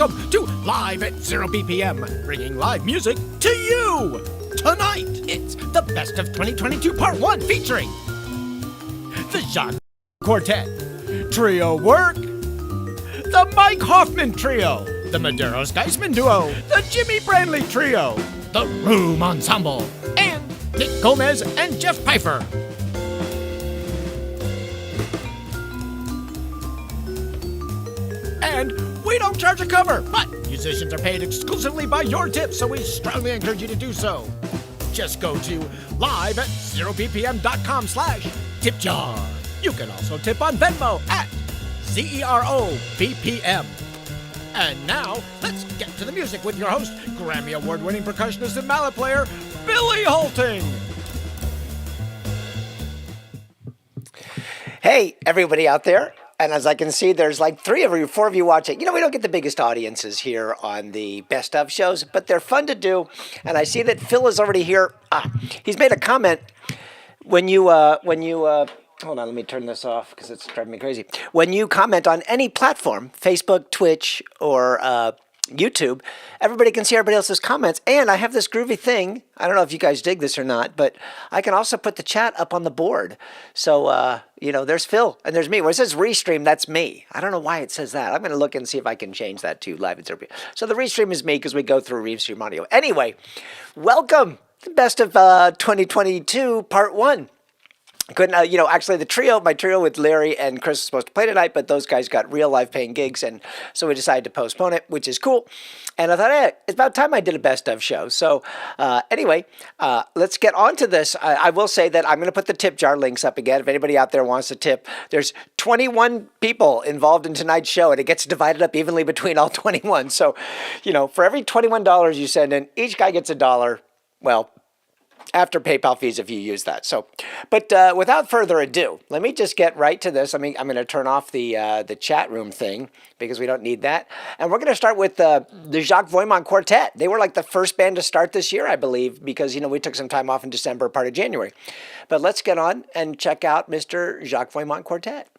welcome to Live at 0 BPM, bringing live music to you. Tonight, it's the Best of 2022 Part 1 featuring the Jacques Quartet, Trio Work, the Mike Hoffman Trio, the Maderos Geisman Duo, the Jimmy Brantley Trio, the Room Ensemble, and Nick Gomez and Jeff Pfeiffer. And we don't charge a cover, but musicians are paid exclusively by your tips, so we strongly encourage you to do so. Just go to liveatzerobpm.com/tipjar. You can also tip on Venmo at ZeroBPM. And now, let's get to the music with your host, Grammy Award-winning percussionist and mallet player, Billy Hulting. Hey, everybody out there. And as I can see, there's like 3 of you, 4 of you watching. You know, we don't get the biggest audiences here on the Best Of shows, but they're fun to do. And I see that Phil is already here. He's made a comment when you hold on, let me turn this off because it's driving me crazy. When you comment on any platform, Facebook, Twitch, or YouTube, everybody can see everybody else's comments. And I have this groovy thing. I don't know if you guys dig this or not, but I can also put the chat up on the board. So, there's Phil and there's me. When it says restream, that's me. I don't know why it says that. I'm going to look and see if I can change that to Live at 0 BPM. So the restream is me because we go through restream audio. Anyway, welcome to the Best of 2022 Part 1. Couldn't, actually my trio with Larry and Chris was supposed to play tonight, but those guys got real live paying gigs, and so we decided to postpone it, which is cool. And I thought, hey, it's about time I did a Best Of show. So anyway, let's get on to this. I will say that I'm going to put the tip jar links up again. If anybody out there wants to tip, there's 21 people involved in tonight's show, and it gets divided up evenly between all 21. So, for every $21 you send in, each guy gets $1. Well, after PayPal fees if you use that. So, but without further ado, let me just get right to this. I'm going to turn off the chat room thing because we don't need that. And we're going to start with the Jacques Voimont Quartet. They were like the first band to start this year, I believe, because, we took some time off in December, part of January. But let's get on and check out Mr. Jacques Voimont Quartet.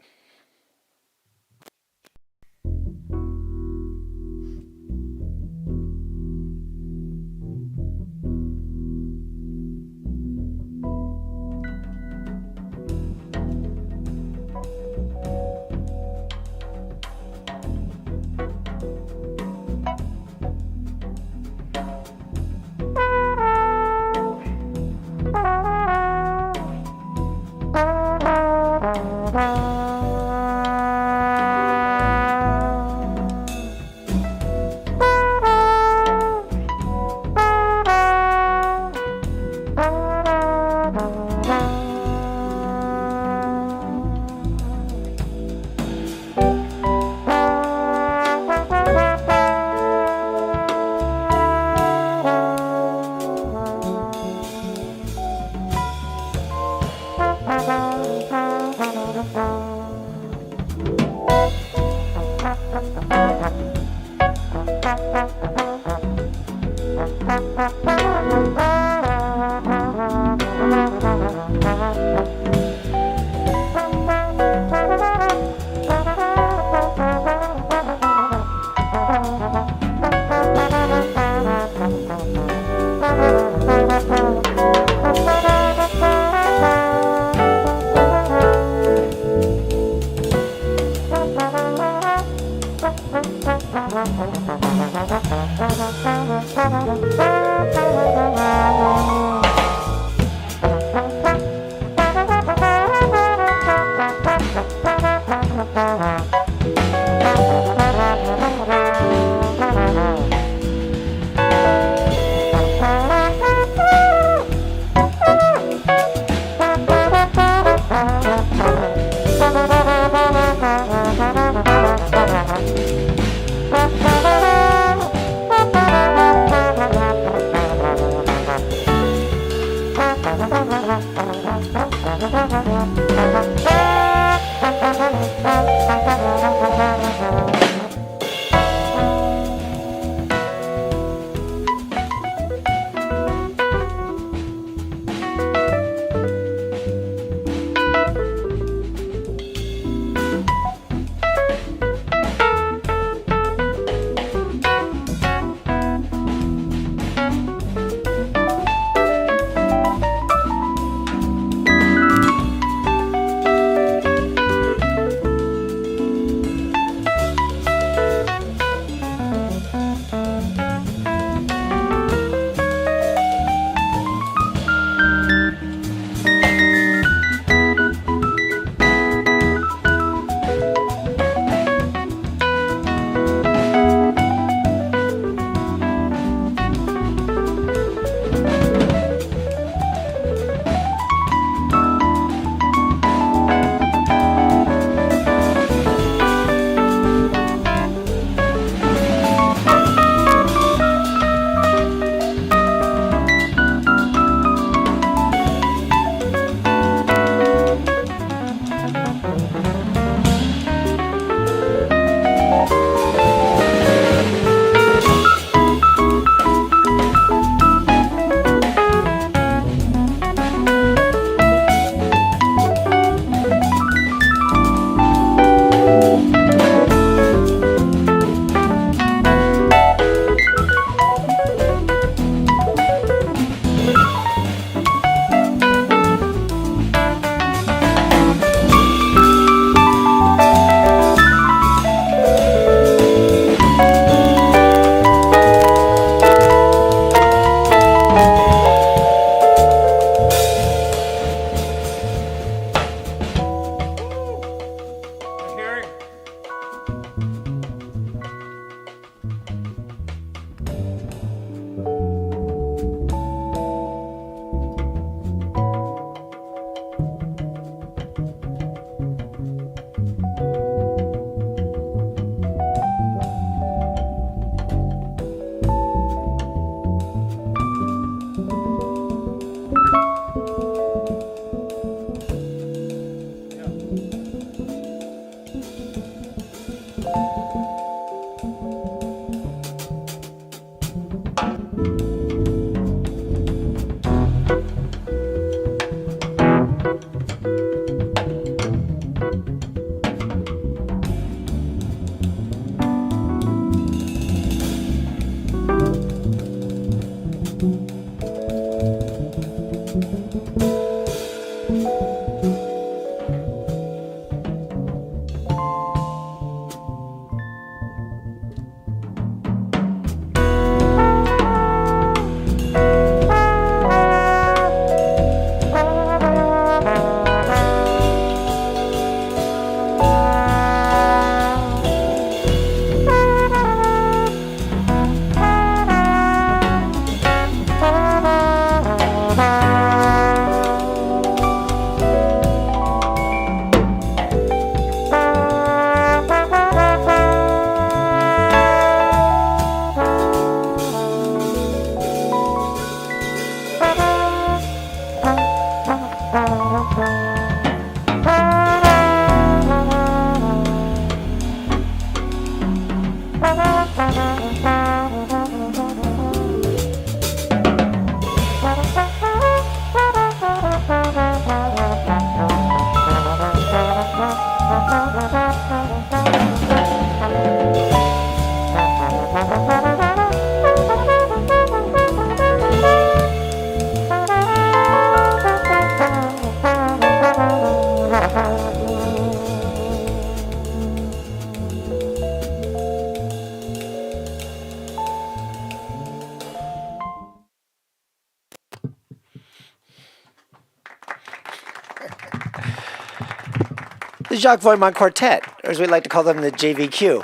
the Jacques Voimont Quartet, or as we like to call them, the JVQ.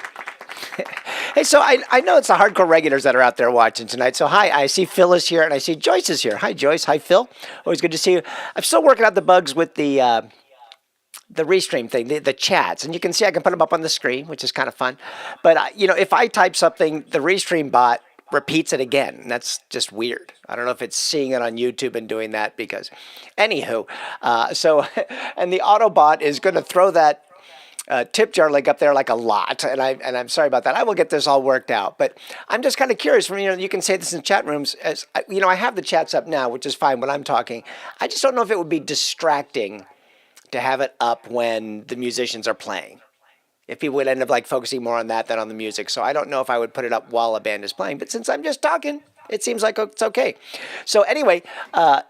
Hey, so I know it's the hardcore regulars that are out there watching tonight. So hi, I see Phil is here and I see Joyce is here. Hi, Joyce. Hi, Phil. Always good to see you. I'm still working out the bugs with the restream thing, the chats, and you can see I can put them up on the screen, which is kind of fun. But if I type something, the restream bot repeats it again. And that's just weird. I don't know if it's seeing it on YouTube and doing that because, anywho, and the Autobot is going to throw that tip jar link up there like a lot, and I'm sorry about that. I will get this all worked out, but I'm just kind of curious. You can say this in chat rooms. As I have the chats up now, which is fine when I'm talking. I just don't know if it would be distracting to have it up when the musicians are playing. If people would end up focusing more on that than on the music. So I don't know if I would put it up while a band is playing. But since I'm just talking, it seems like it's okay. So anyway,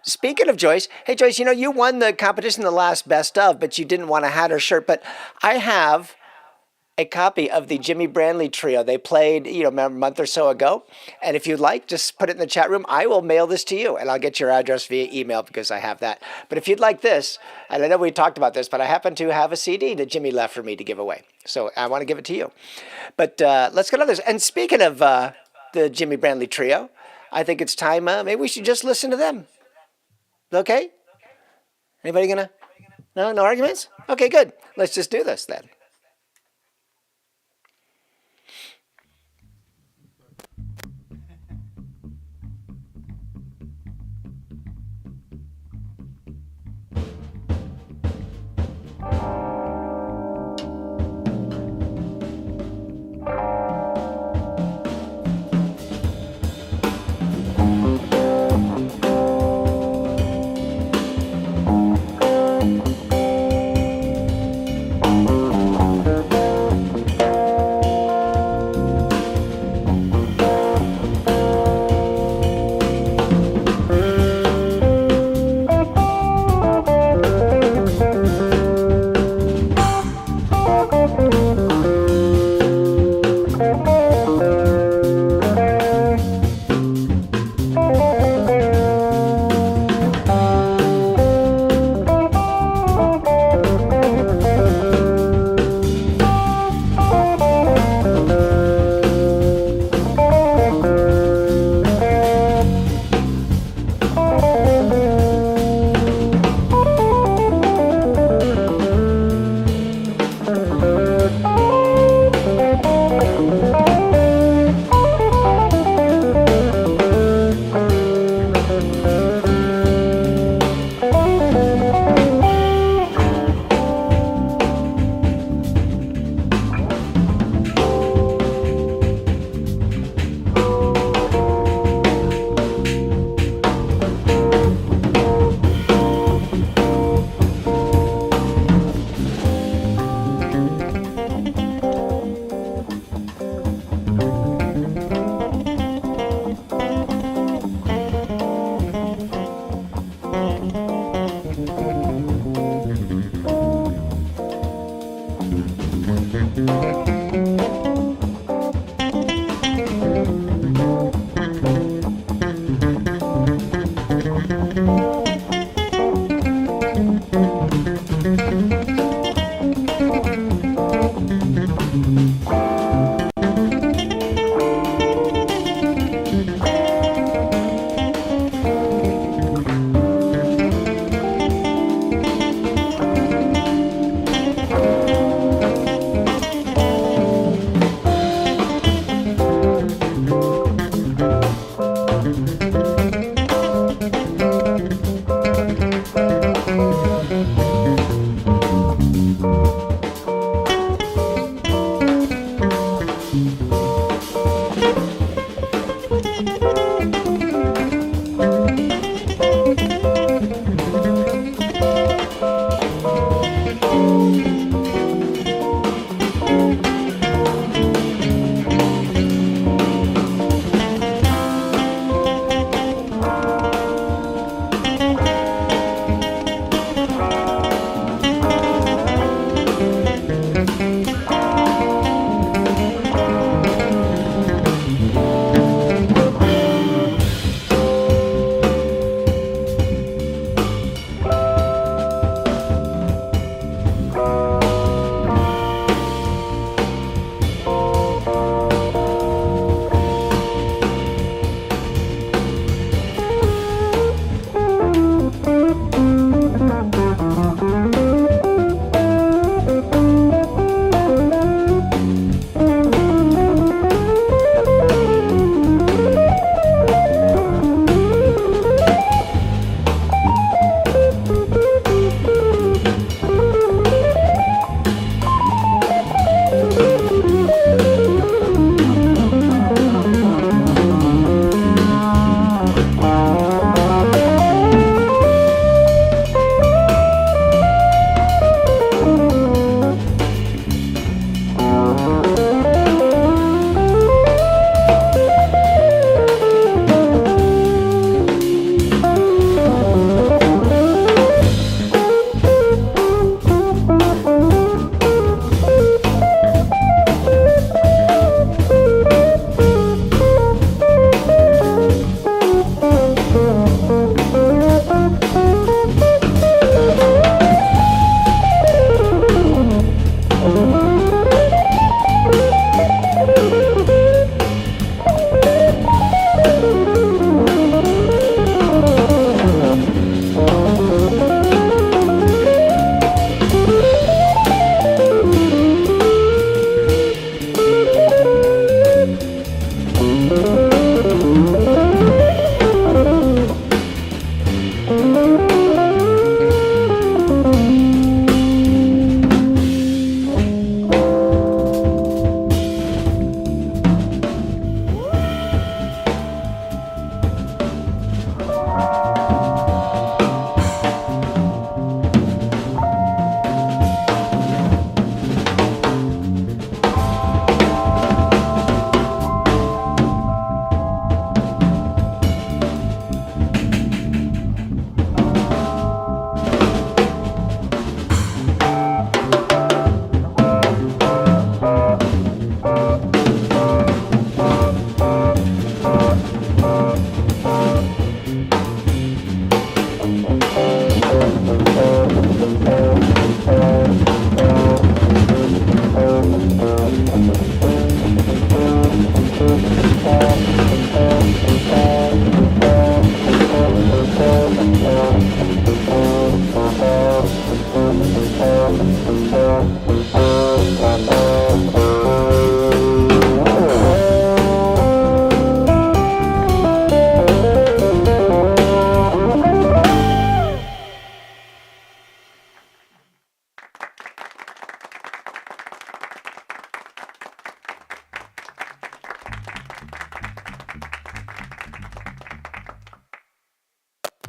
speaking of Joyce, hey Joyce, you won the competition the last best of, but you didn't want a hat or shirt. But I have a copy of the Jimmy Brandley Trio. They played, a month or so ago. And if you'd like, just put it in the chat room. I will mail this to you, and I'll get your address via email because I have that. But if you'd like this, and I know we talked about this, but I happen to have a CD that Jimmy left for me to give away. So I want to give it to you. But let's get on this. And speaking of the Jimmy Brandley Trio, I think it's time, maybe we should just listen to them. Okay? Anybody gonna? No arguments? Okay, good. Let's just do this then.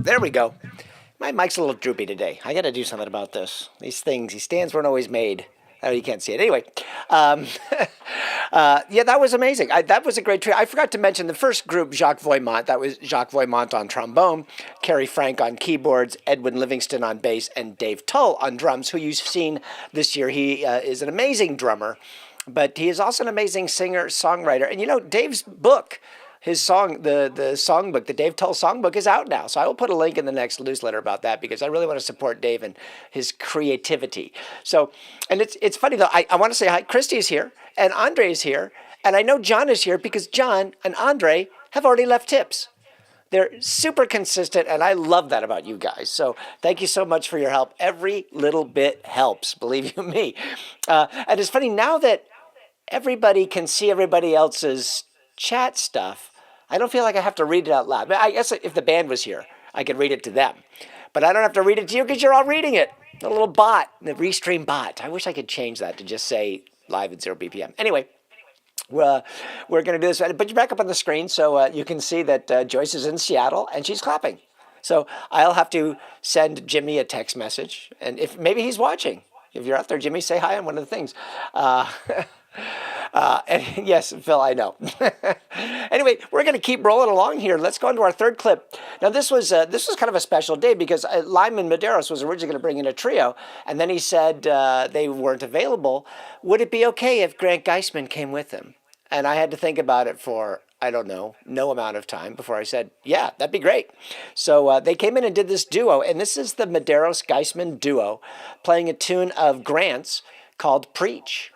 There we go. My mic's a little droopy today. I got to do something about this. These stands weren't always made. Oh, you can't see it. Anyway, yeah, that was amazing. That was a great trio. I forgot to mention the first group, Jacques Voimont. That was Jacques Voimont on trombone, Kerry Frank on keyboards, Edwin Livingston on bass, and Dave Tull on drums, who you've seen this year. He is an amazing drummer, but he is also an amazing singer, songwriter. And you know, Dave's book, his song, the songbook, the Dave Tull songbook is out now. So I will put a link in the next newsletter about that because I really want to support Dave and his creativity. So, and it's funny though, I want to say hi. Christy is here and Andre is here. And I know John is here because John and Andre have already left tips. They're super consistent, and I love that about you guys. So thank you so much for your help. Every little bit helps, believe you me. And it's funny, now that everybody can see everybody else's chat stuff, I don't feel like I have to read it out loud. I guess if the band was here, I could read it to them. But I don't have to read it to you because you're all reading it. The little bot, the Restream bot. I wish I could change that to just say live at 0BPM. Anyway, we're going to do this. Put you back up on the screen so you can see that Joyce is in Seattle and she's clapping. So I'll have to send Jimmy a text message. And if maybe he's watching. If you're out there, Jimmy, say hi on one of the things. And yes, Phil, I know. Anyway, we're going to keep rolling along here. Let's go into our third clip. Now, this was kind of a special day because Lyman Medeiros was originally going to bring in a trio, and then he said they weren't available. Would it be okay if Grant Geisman came with him? And I had to think about it for, I don't know, no amount of time before I said, yeah, that'd be great. So they came in and did this duo, and this is the Medeiros-Geisman duo playing a tune of Grant's called Preach.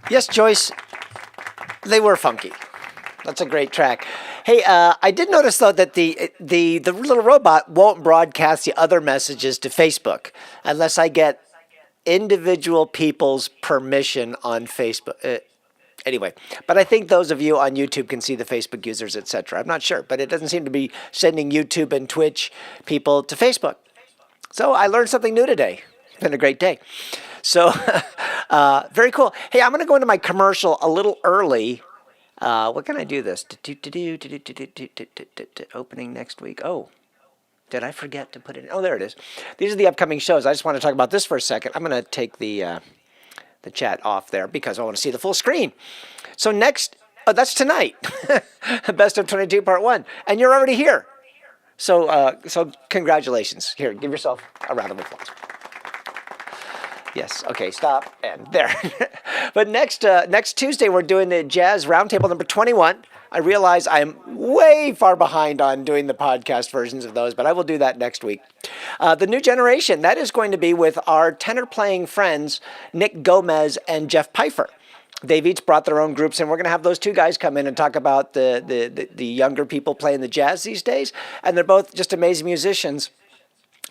Yes, Joyce, they were funky. That's a great track. Hey, I did notice though that the little robot won't broadcast the other messages to Facebook unless I get individual people's permission on Facebook. Anyway, but I think those of you on YouTube can see the Facebook users, etc. I'm not sure, but it doesn't seem to be sending YouTube and Twitch people to Facebook. So I learned something new today. It's been a great day. So very cool. Hey, I'm going to go into my commercial a little early. What can I do this? Opening next week. Oh, did I forget to put it in? Oh, there it is. These are the upcoming shows. I just want to talk about this for a second. I'm going to take the chat off there because I want to see the full screen. So next, that's tonight. Best of 22 Part 1. And you're already here. So congratulations. Here, give yourself a round of applause. Yes. Okay. Stop. And there. But next Tuesday we're doing the Jazz Roundtable number 21. I realize I'm way far behind on doing the podcast versions of those, but I will do that next week. The New Generation, that is going to be with our tenor playing friends Nick Gomez and Jeff Pfeiffer. They've each brought their own groups, and we're going to have those two guys come in and talk about the younger people playing the jazz these days. And they're both just amazing musicians.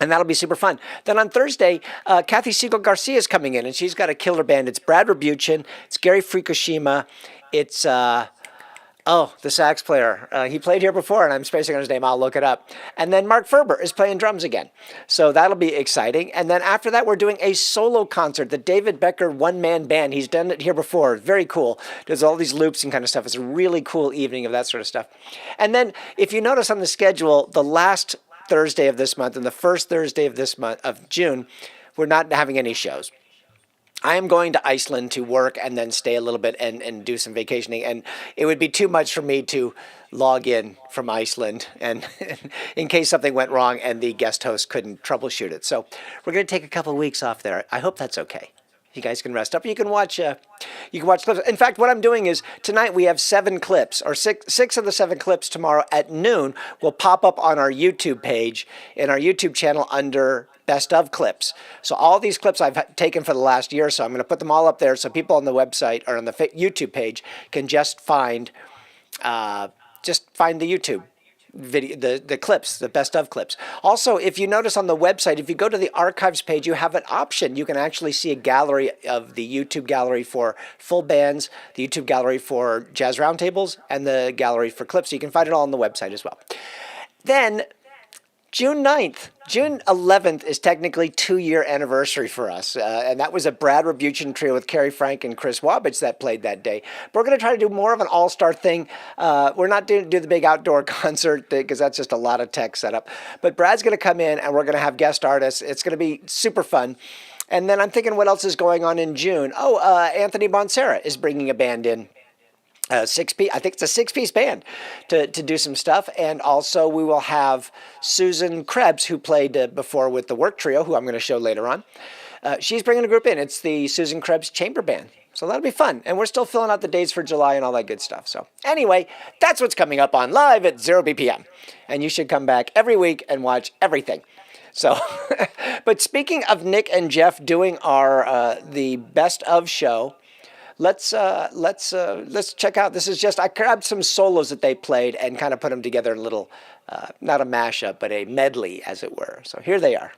And that'll be super fun. Then on Thursday, Kathy Siegel-Garcia is coming in, and she's got a killer band. It's Brad Rabuchin. It's Gary Fukushima. It's, the sax player. He played here before, and I'm spacing on his name. I'll look it up. And then Mark Ferber is playing drums again. So that'll be exciting. And then after that, we're doing a solo concert, the David Becker one-man band. He's done it here before. Very cool. Does all these loops and kind of stuff. It's a really cool evening of that sort of stuff. And then if you notice on the schedule, the last Thursday of this month and the first Thursday of this month of June, we're not having any shows. I am going to Iceland to work and then stay a little bit and do some vacationing. And it would be too much for me to log in from Iceland and in case something went wrong and the guest host couldn't troubleshoot it. So we're going to take a couple of weeks off there. I hope that's okay. You guys can rest up. You can watch clips. In fact, what I'm doing is tonight we have 7 clips, or six of the 7 clips tomorrow at noon will pop up on our YouTube page in our YouTube channel under Best of Clips. So all these clips I've taken for the last year or so, I'm going to put them all up there so people on the website or on the YouTube page can just find the YouTube video, the clips, the best of clips. Also, if you notice on the website, if you go to the archives page, you have an option. You can actually see a gallery of the YouTube gallery for full bands, the YouTube gallery for jazz roundtables, and the gallery for clips. So you can find it all on the website as well. Then June 9th, June 11th is technically 2-year anniversary for us. And that was a Brad Rabuchin trio with Kerry Frank and Chris Wabich that played that day. But we're going to try to do more of an all-star thing. We're not doing do the big outdoor concert because that's just a lot of tech setup. But Brad's going to come in and we're going to have guest artists. It's going to be super fun. And then I'm thinking what else is going on in June. Anthony Bonsera is bringing a band in. I think it's a 6-piece band to do some stuff. And also we will have Susan Krebs, who played before with the Work Trio, who I'm going to show later on. She's bringing a group in. It's the Susan Krebs Chamber Band. So that'll be fun. And we're still filling out the dates for July and all that good stuff. So anyway, that's what's coming up on Live at 0BPM. And you should come back every week and watch everything. So, but speaking of Nick and Jeff doing our the Best of show, Let's check out. This is just, I grabbed some solos that they played and kind of put them together in a little, not a mashup, but a medley, as it were. So here they are.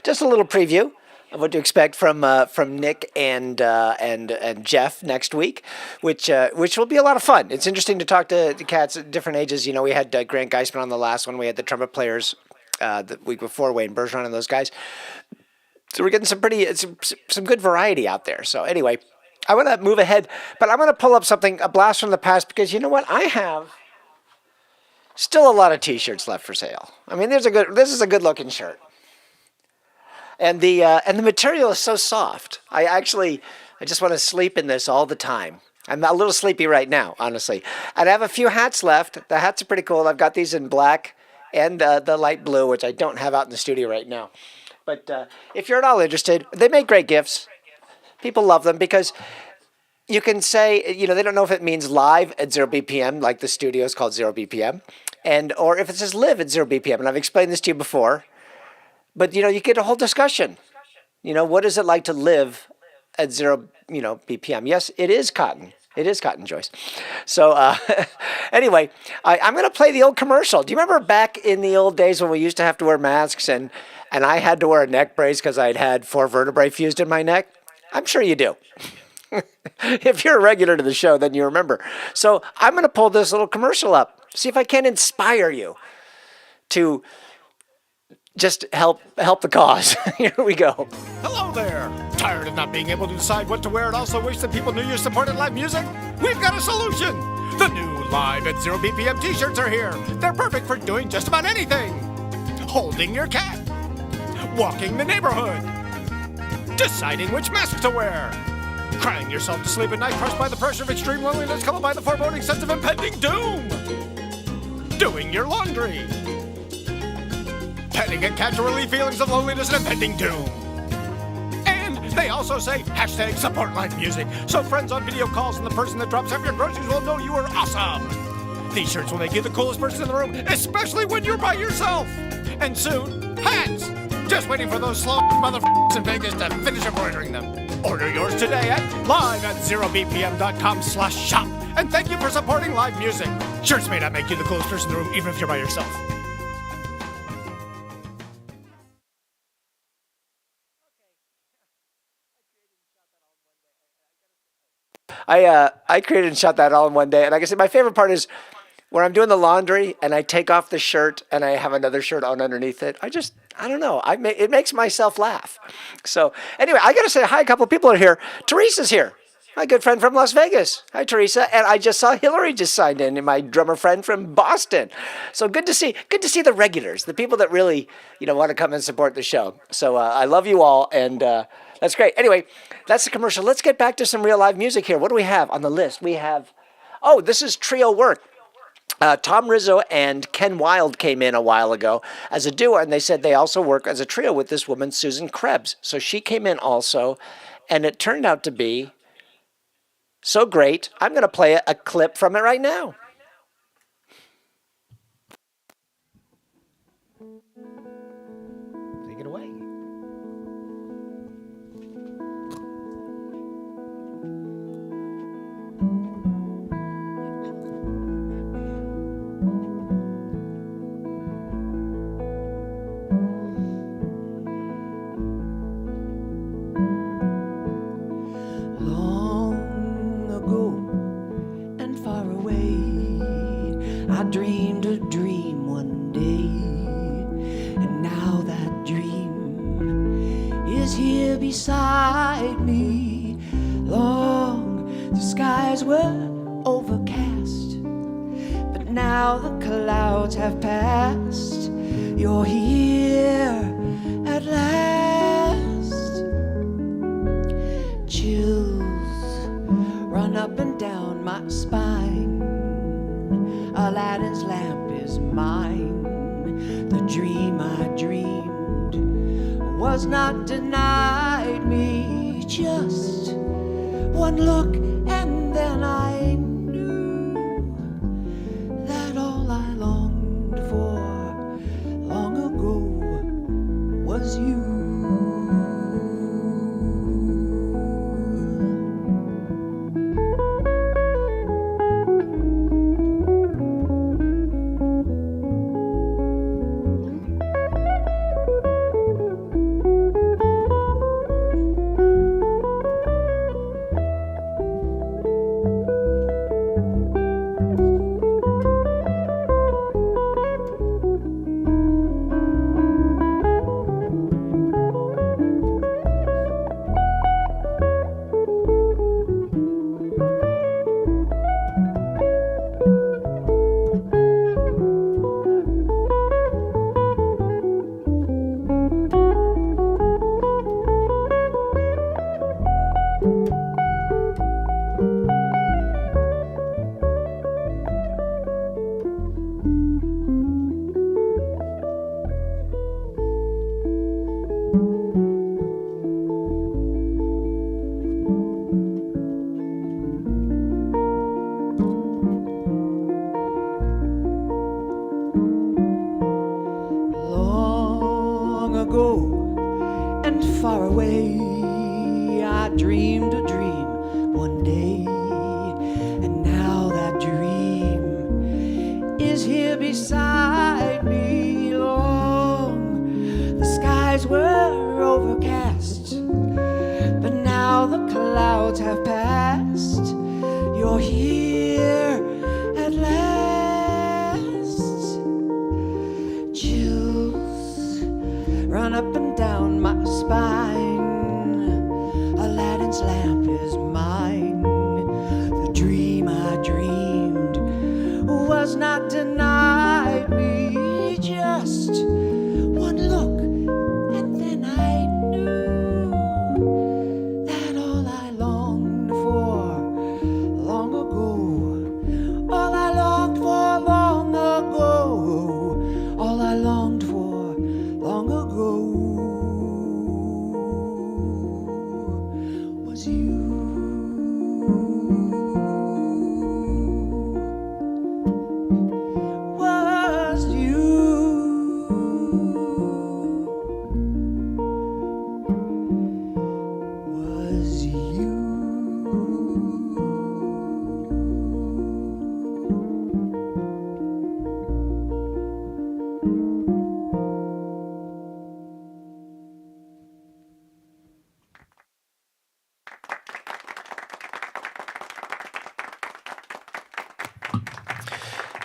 Just a little preview of what to expect from Nick and Jeff next week, which will be a lot of fun. It's interesting to talk to the cats at different ages. You know, we had Grant Geisman on the last one. We had the trumpet players the week before, Wayne Bergeron and those guys. So we're getting some good variety out there. So anyway, I want to move ahead, but I'm going to pull up a blast from the past, because you know what? I have still a lot of T-shirts left for sale. I mean, this is a good looking shirt. And the material is so soft. I just want to sleep in this all the time. I'm a little sleepy right now, honestly. And I have a few hats left. The hats are pretty cool. I've got these in black and the light blue, which I don't have out in the studio right now. But if you're at all interested, they make great gifts. People love them because you can say, you know, they don't know if it means live at 0 BPM, like the studio is called 0 BPM, or if it says live at 0 BPM. And I've explained this to you before. But, you know, you get a whole discussion. You know, what is it like to live at 0, BPM? Yes, it is cotton. It is cotton, Joyce. So, anyway, I'm going to play the old commercial. Do you remember back in the old days when we used to have to wear masks and I had to wear a neck brace because I'd had 4 vertebrae fused in my neck? I'm sure you do. If you're a regular to the show, then you remember. So I'm going to pull this little commercial up. See if I can inspire you to just help the cause. Here we go. Hello there! Tired of not being able to decide what to wear and also wish that people knew you supported live music? We've got a solution! The new Live at 0 BPM t-shirts are here. They're perfect for doing just about anything. Holding your cat. Walking the neighborhood. Deciding which mask to wear. Crying yourself to sleep at night crushed by the pressure of extreme loneliness coupled by the foreboding sense of impending doom. Doing your laundry. Petting a cat to relieve feelings of loneliness and impending doom. And they also say hashtag support live music, so friends on video calls and the person that drops off your groceries will know you are awesome. These shirts will make you the coolest person in the room, especially when you're by yourself. And soon, hats. Just waiting for those slow motherfuckers in Vegas to finish embroidering them. Order yours today at liveatzerobpm.com/shop. And thank you for supporting live music. Shirts may not make you the coolest person in the room, even if you're by yourself. I created and shot that all in one day. And like I said, my favorite part is where I'm doing the laundry and I take off the shirt and I have another shirt on underneath it. I don't know. It makes myself laugh. So anyway, I got to say hi. A couple of people are here. Teresa's here. My good friend from Las Vegas. Hi, Teresa. And I just saw Hillary just signed in, and my drummer friend from Boston. So good to see the regulars, the people that really, want to come and support the show. So I love you all, and that's great. Anyway, that's the commercial. Let's get back to some real live music here. What do we have on the list? We have, this is trio work. Tom Rizzo and Ken Wilde came in a while ago as a duo, and they said they also work as a trio with this woman, Susan Krebs. So she came in also, and it turned out to be so great. I'm going to play a clip from it right now. Take it away. I dreamed a dream one day, and now that dream is here beside me. Long the skies were overcast, but now the clouds have passed. You're here at last. Chills run up and down my spine. Aladdin's lamp is mine. The dream I dreamed was not denied me. Just one look and then I knew that all I longed for long ago was you. Far away, I dreamed a dream one day, and now that dream is here beside me. Long the skies were overcast, but now the clouds have passed. You're here at last. Chills run up and down my spine. Aladdin's lamp is mine. The dream I dreamed was not denied me. Just one look and then I knew that all I longed for long ago, all I longed for long ago, all I longed for long ago was you. Was you.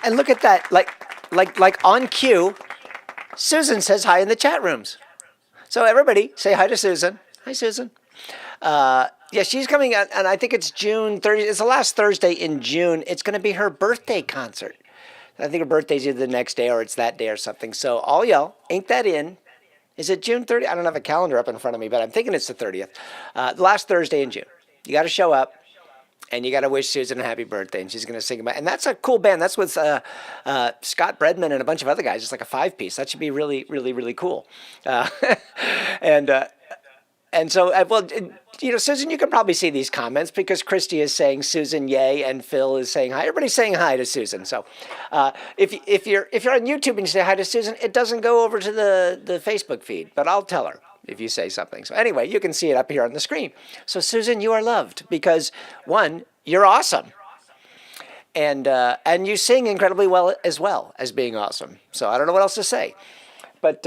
And look at that, like on cue, Susan says hi in the chat rooms. So everybody say hi to Susan. Hi, Susan. Yeah, she's coming out, and I think it's June 30th. It's the last Thursday in June. It's going to be her birthday concert. I think her birthday's either the next day or it's that day or something. So all y'all, ain't that in? Is it June 30th? I don't have a calendar up in front of me, but I'm thinking it's the 30th. Last Thursday in June. You got to show up, and you got to wish Susan a happy birthday, and she's going to sing about. And that's a cool band. That's with Scott Bredman and a bunch of other guys. It's like a 5-piece. That should be really, really, really cool. And so, well, you know, Susan, you can probably see these comments because Christy is saying Susan, yay, and Phil is saying hi. Everybody's saying hi to Susan. So, if you're on YouTube and you say hi to Susan, it doesn't go over to the Facebook feed, but I'll tell her if you say something. So anyway, you can see it up here on the screen. So Susan, you are loved because one, you're awesome, and you sing incredibly well as being awesome. So I don't know what else to say. But,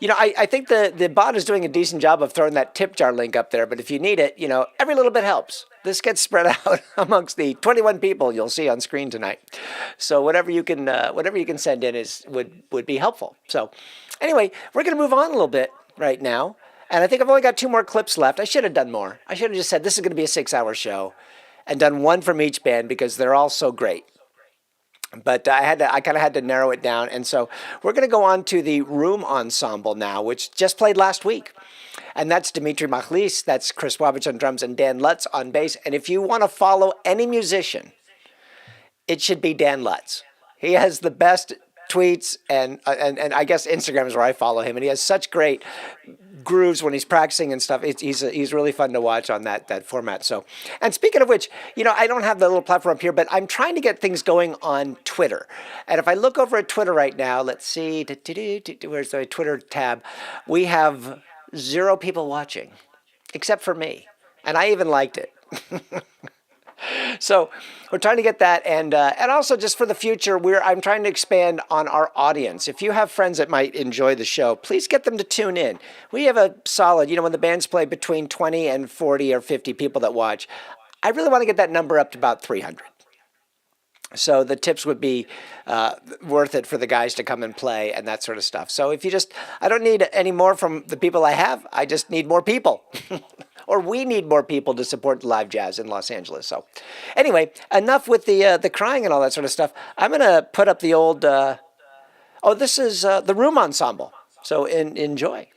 you know, I think the bot is doing a decent job of throwing that tip jar link up there. But if you need it, you know, every little bit helps. This gets spread out amongst the 21 people you'll see on screen tonight. So whatever you can send in would be helpful. So anyway, we're going to move on a little bit right now. And I think I've only got 2 more clips left. I should have done more. I should have just said this is going to be a 6-hour show and done one from each band because they're all so great. But I kind of had to narrow it down. And so we're going to go on to the Room Ensemble now, which just played last week. And that's Dimitri Machlis, that's Chris Wabich on drums, and Dan Lutz on bass. And if you want to follow any musician, it should be Dan Lutz. He has the best tweets, and I guess Instagram is where I follow him. And he has such great grooves when he's practicing and stuff. He's really fun to watch on that format. So, and speaking of which, you know, I don't have the little platform up here, but I'm trying to get things going on Twitter. And if I look over at Twitter right now, let's see, where's the Twitter tab? We have 0 people watching, except for me, and I even liked it. So we're trying to get that, and also just for the future, I'm trying to expand on our audience. If you have friends that might enjoy the show, please get them to tune in. We have a solid, you know, when the bands play between 20 and 40 or 50 people that watch, I really want to get that number up to about 300. So the tips would be worth it for the guys to come and play and that sort of stuff. So if you I don't need any more from the people I have. I just need more people. Or we need more people to support live jazz in Los Angeles. So anyway, enough with the crying and all that sort of stuff. I'm going to put up the old, this is the Room Ensemble. So enjoy.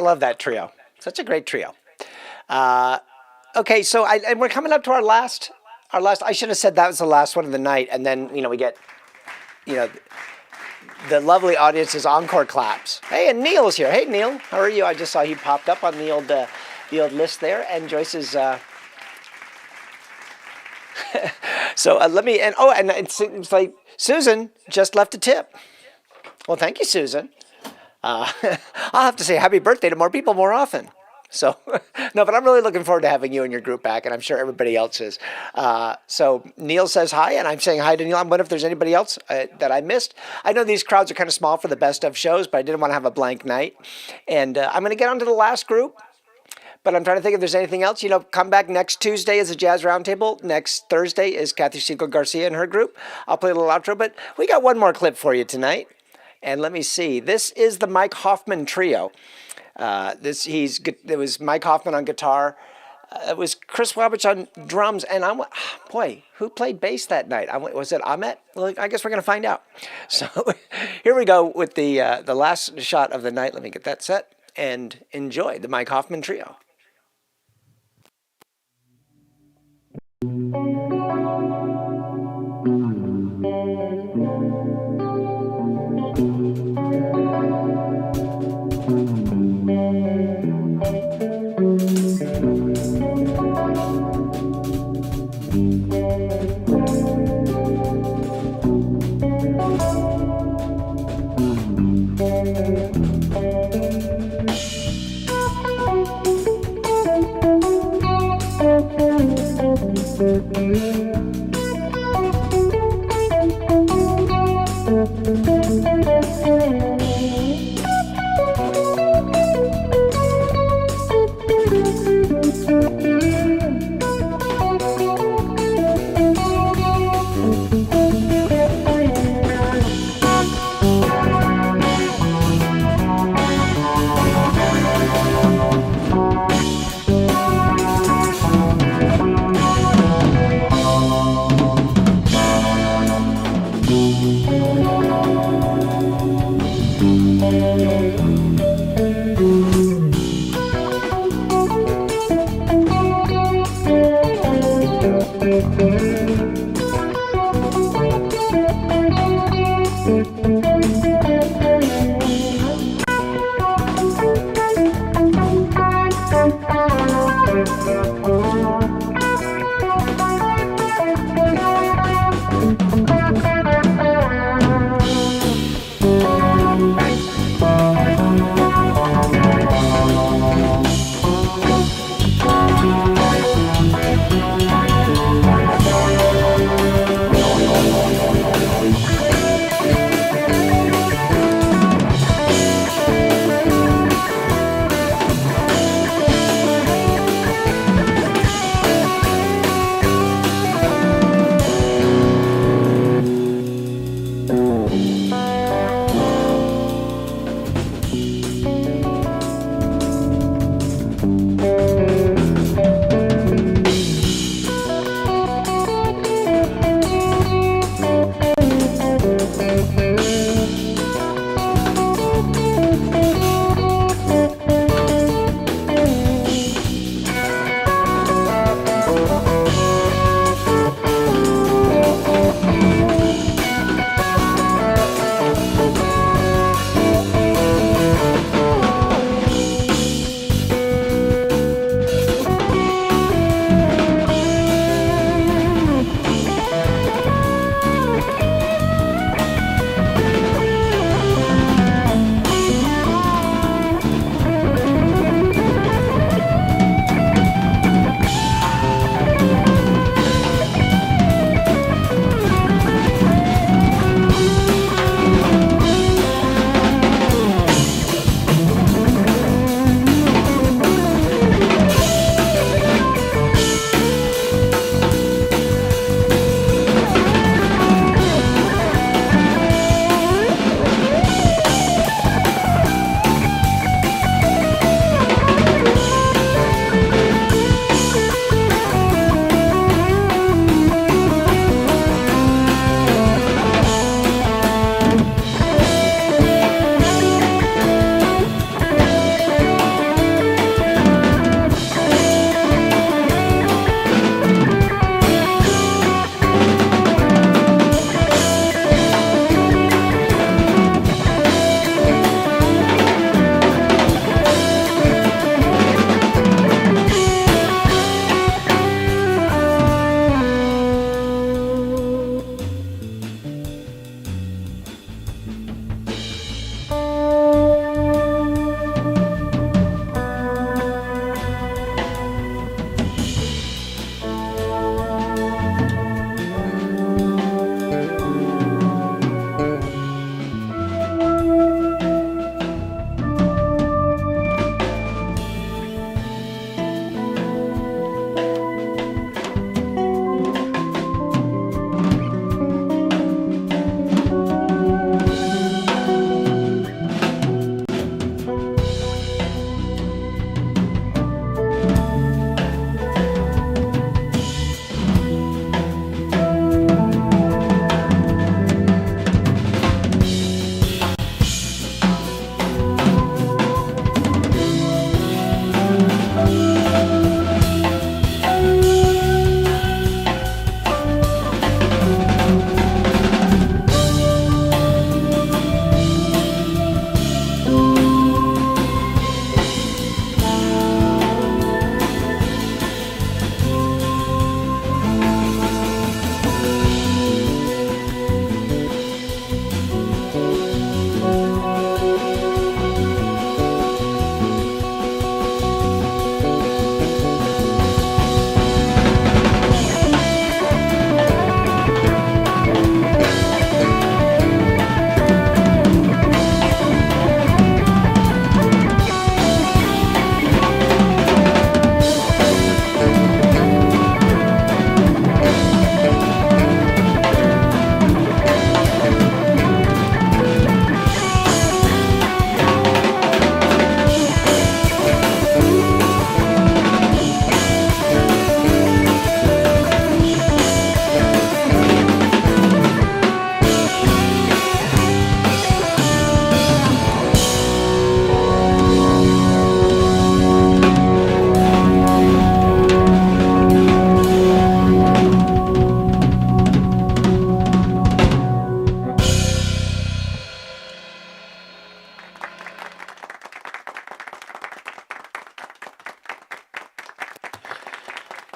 love that trio. Such a great trio. Okay, so and we're coming up to our last. I should have said that was the last one of the night, and then we get, the lovely audience's encore claps. Hey, and Neil's here. Hey, Neil, how are you? I just saw he popped up on the old list there, and Joyce's. So let me and it's like Susan just left a tip. Well, thank you, Susan. I'll have to say happy birthday to more people more often. So, no, but I'm really looking forward to having you and your group back, and I'm sure everybody else is. So Neil says hi, and I'm saying hi to Neil. I wonder if there's anybody else that I missed. I know these crowds are kind of small for the best of shows, but I didn't want to have a blank night. And I'm going to get on to the last group, but I'm trying to think if there's anything else. Come back next Tuesday is a Jazz Roundtable. Next Thursday is Kathy Siegel Garcia and her group. I'll play a little outro, but we got one more clip for you tonight. And let me see. This is the Mike Hoffman Trio. It was Mike Hoffman on guitar. It was Chris Wabich on drums, and who played bass that night? Was it Ahmet? Well, I guess we're gonna find out. So here we go with the last shot of the night. Let me get that set and enjoy the Mike Hoffman Trio.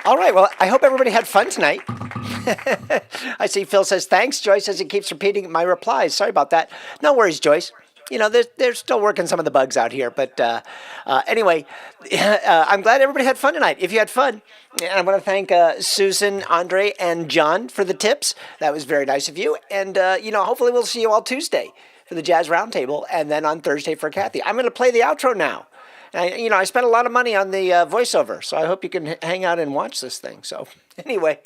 All right. Well, I hope everybody had fun tonight. I see Phil says thanks. Joyce says he keeps repeating my replies. Sorry about that. No worries, Joyce. You know, they're still working some of the bugs out here. But anyway, I'm glad everybody had fun tonight. If you had fun, and I want to thank Susan, Andre, and John for the tips. That was very nice of you. And, hopefully we'll see you all Tuesday for the Jazz Roundtable and then on Thursday for Kathy. I'm going to play the outro now. I spent a lot of money on the voiceover, so I hope you can hang out and watch this thing. So anyway,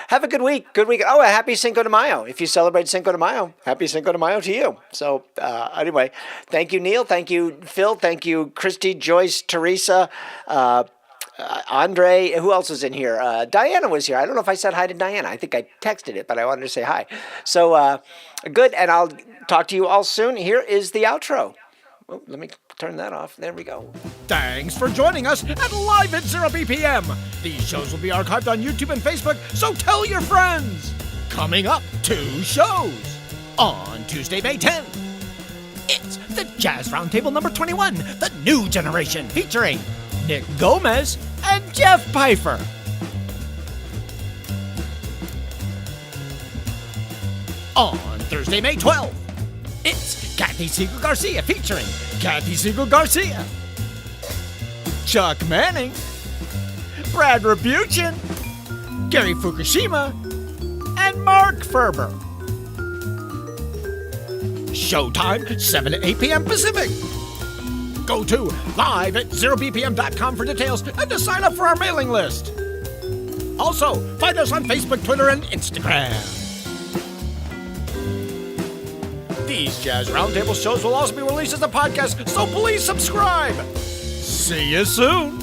have a good week. Good week. Oh, a happy Cinco de Mayo. If you celebrate Cinco de Mayo, happy Cinco de Mayo to you. So anyway, thank you, Neil. Thank you, Phil. Thank you, Christy, Joyce, Teresa, Andre. Who else was in here? Diana was here. I don't know if I said hi to Diana. I think I texted it, but I wanted to say hi. So good, and I'll talk to you all soon. Here is the outro. Oh, let me turn that off. There we go. Thanks for joining us at Live at 0 BPM. These shows will be archived on YouTube and Facebook, so tell your friends. Coming up, 2 shows. On Tuesday, May 10th, it's the Jazz Roundtable number 21, The New Generation, featuring Nick Gomez and Jeff Pfeiffer. On Thursday, May 12th, it's Kathy Siegel Garcia featuring Kathy Siegel Garcia, Chuck Manning, Brad Rabuchin, Gary Fukushima, and Mark Ferber. Showtime, 7 to 8 p.m. Pacific. Go to LiveAtZeroBPM.com for details and to sign up for our mailing list. Also, find us on Facebook, Twitter, and Instagram. These Jazz Roundtable shows will also be released as a podcast, so please subscribe. See you soon.